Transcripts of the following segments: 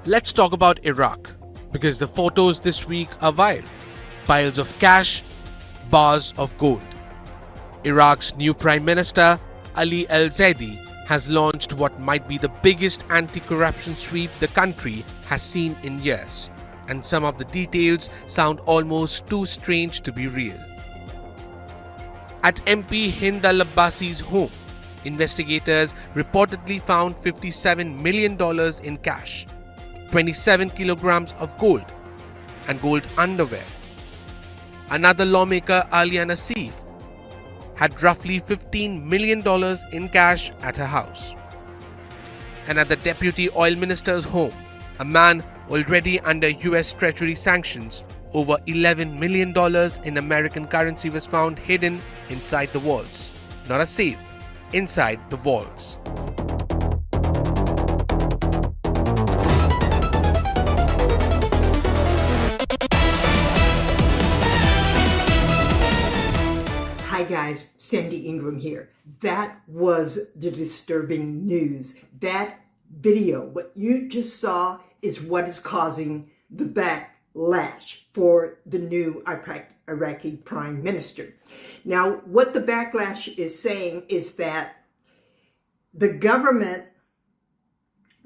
Let's talk about Iraq, because the photos this week are wild. Piles of cash, bars of gold. Iraq's new Prime Minister, Ali al-Zaidi, has launched what might be the biggest anti-corruption sweep the country has seen in years, and some of the details sound almost too strange to be real. At MP Hind al-Abbasi's home, investigators reportedly found $57 million in cash, 27 kilograms of gold, and gold underwear. Another lawmaker, Aliana Seif, had roughly $15 million in cash at her house. And at the deputy oil minister's home, a man already under US Treasury sanctions, over $11 million in American currency was found hidden inside the walls. Not a safe, inside the walls. Hi guys, Sandy Ingram here. That was the disturbing news. That video, what you just saw, is what is causing the backlash for the new Iraqi Prime Minister. Now, what the backlash is saying is that the government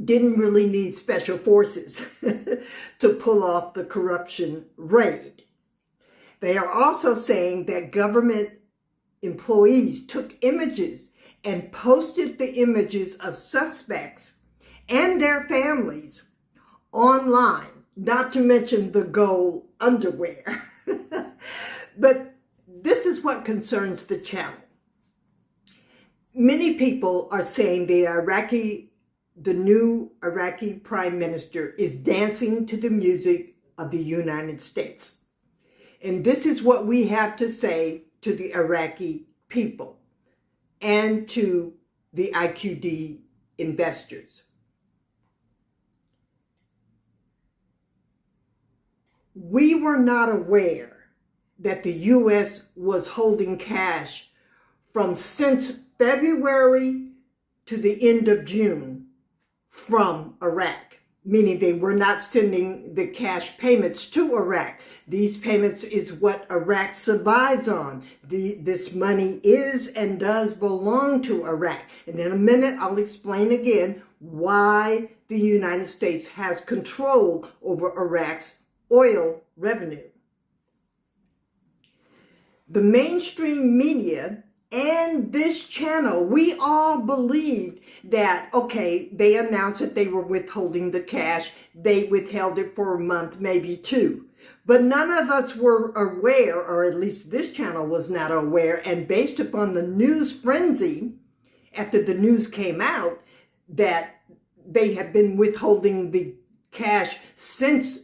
didn't really need special forces to pull off the corruption raid. They are also saying that government employees took images and posted the images of suspects and their families online, not to mention the gold underwear. But this is what concerns the channel. Many people are saying the new Iraqi Prime Minister is dancing to the music of the United States. And this is what we have to say to the Iraqi people and to the IQD investors. We were not aware that the U.S. was holding cash since February to the end of June from Iraq, meaning they were not sending the cash payments to Iraq. These payments is what Iraq survives on. This money is and does belong to Iraq. And in a minute, I'll explain again why the United States has control over Iraq's oil revenue. The mainstream media and this channel, we all believed that, okay, they announced that they were withholding the cash. They withheld it for a month, maybe two. But none of us were aware, or at least this channel was not aware, and based upon the news frenzy, after the news came out, that they have been withholding the cash since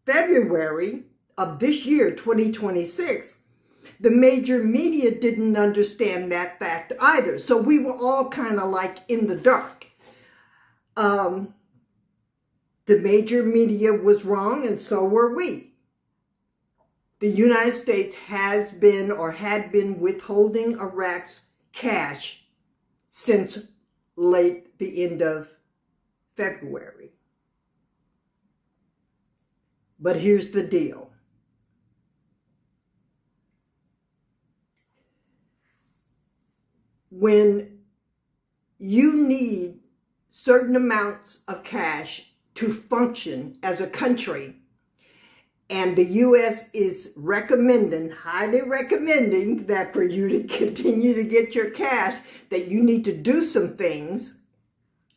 February of this year, 2026, the major media didn't understand that fact either. So we were all kind of like in the dark. The major media was wrong, and so were we. The United States has been or had been withholding Iraq's cash since late the end of February. But here's the deal. When you need certain amounts of cash to function as a country, and the U.S. is highly recommending that for you to continue to get your cash, that you need to do some things.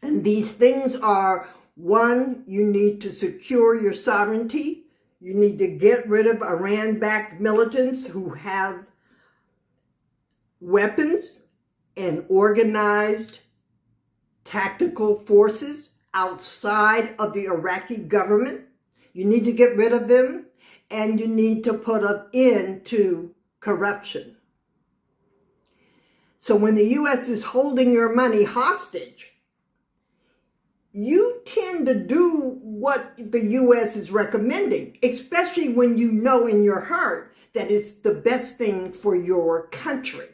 And these things are, one, you need to secure your sovereignty. You need to get rid of Iran-backed militants who have weapons and organized tactical forces outside of the Iraqi government. You need to get rid of them, and you need to put an end to corruption. So when the U.S. is holding your money hostage, you tend to do what the U.S. is recommending, especially when you know in your heart that it's the best thing for your country.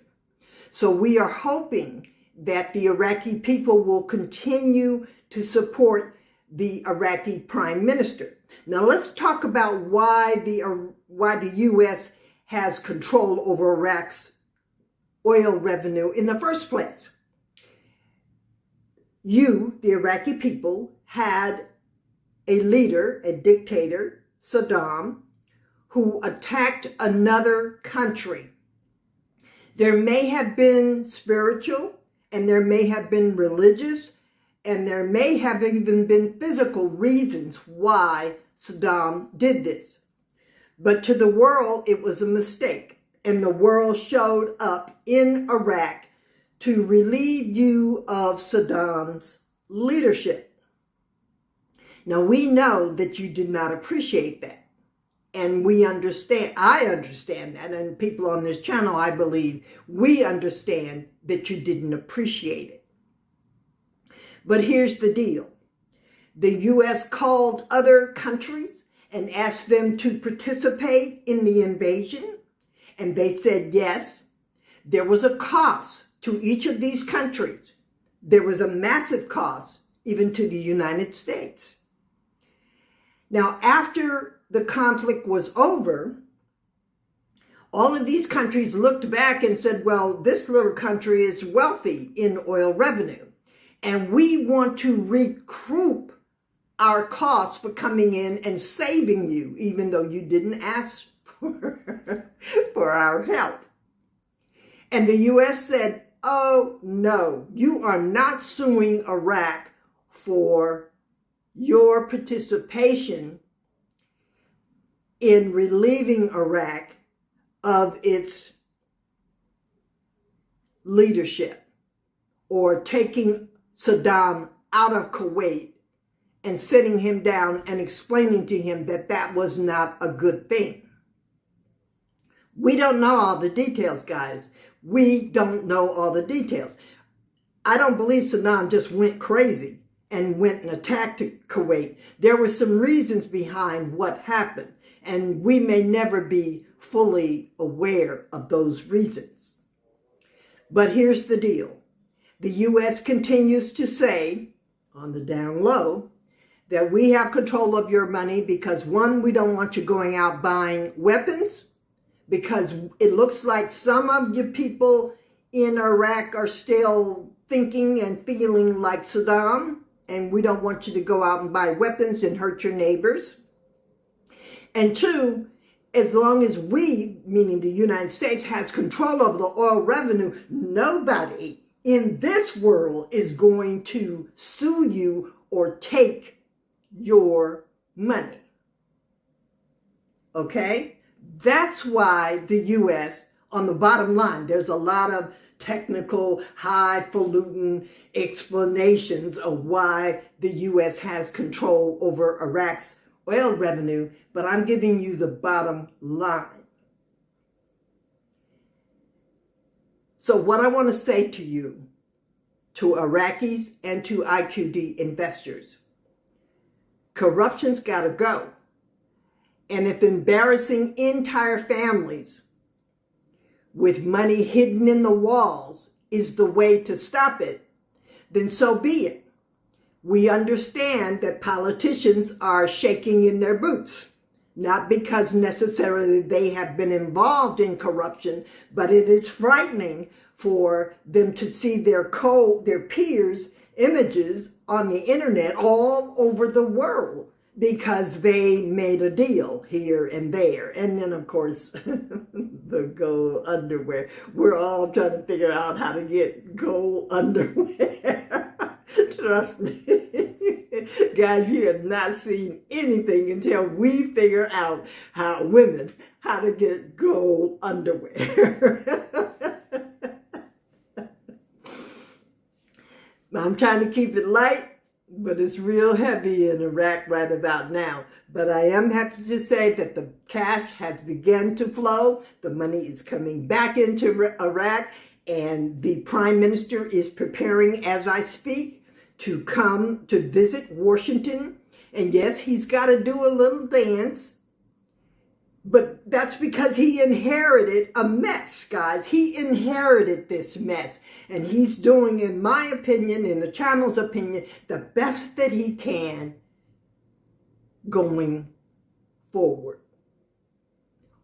So we are hoping that the Iraqi people will continue to support the Iraqi prime minister. Now let's talk about why the U.S. has control over Iraq's oil revenue in the first place. You, the Iraqi people, had a leader, a dictator, Saddam, who attacked another country. There may have been spiritual, and there may have been religious, and there may have even been physical reasons why Saddam did this. But to the world, it was a mistake. And the world showed up in Iraq to relieve you of Saddam's leadership. Now, we know that you did not appreciate that. And I understand that. And people on this channel, I believe, we understand that you didn't appreciate it. But here's the deal. The U.S. called other countries and asked them to participate in the invasion. And they said yes. There was a cost to each of these countries. There was a massive cost even to the United States. Now, after the conflict was over, all of these countries looked back and said, well, this little country is wealthy in oil revenue, and we want to recoup our costs for coming in and saving you, even though you didn't ask for our help. And the U.S. said, oh, no, you are not suing Iraq for your participation in relieving Iraq of its leadership or taking Saddam out of Kuwait and sitting him down and explaining to him that that was not a good thing. We don't know all the details, guys. We don't know all the details. I don't believe Saddam just went crazy and went and attacked Kuwait. There were some reasons behind what happened, and we may never be fully aware of those reasons. But here's the deal. The U.S. continues to say, on the down low, that we have control of your money because, one, we don't want you going out buying weapons, because it looks like some of you people in Iraq are still thinking and feeling like Saddam, and we don't want you to go out and buy weapons and hurt your neighbors. And two, as long as we, meaning the United States, has control over the oil revenue, nobody in this world is going to sue you or take your money. Okay? That's why the U.S., on the bottom line, there's a lot of technical, highfalutin explanations of why the U.S. has control over Iraq's oil revenue, but I'm giving you the bottom line. So what I want to say to you, to Iraqis and to IQD investors, corruption's got to go. And if embarrassing entire families with money hidden in the walls is the way to stop it, then so be it. We understand that politicians are shaking in their boots, not because necessarily they have been involved in corruption, but it is frightening for them to see their peers' images on the internet all over the world because they made a deal here and there. And then, of course, the gold underwear. We're all trying to figure out how to get gold underwear. Trust me. Guys, you have not seen anything until we figure out how to get gold underwear. I'm trying to keep it light, but it's real heavy in Iraq right about now. But I am happy to say that the cash has begun to flow. The money is coming back into Iraq, and the prime minister is preparing as I speak to come to visit Washington. And yes, he's got to do a little dance, but that's because he inherited a mess, guys. He inherited this mess, and he's doing, in my opinion, in the channel's opinion, the best that he can going forward.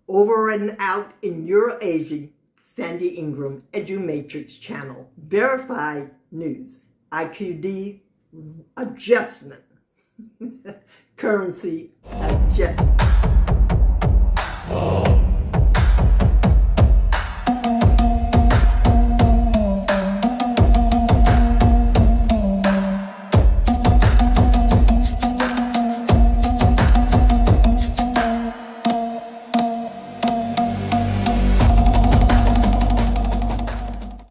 Over and out in Euro-Asia, Sandy Ingram, EduMatrix channel, verified news, IQD adjustment, currency adjustment.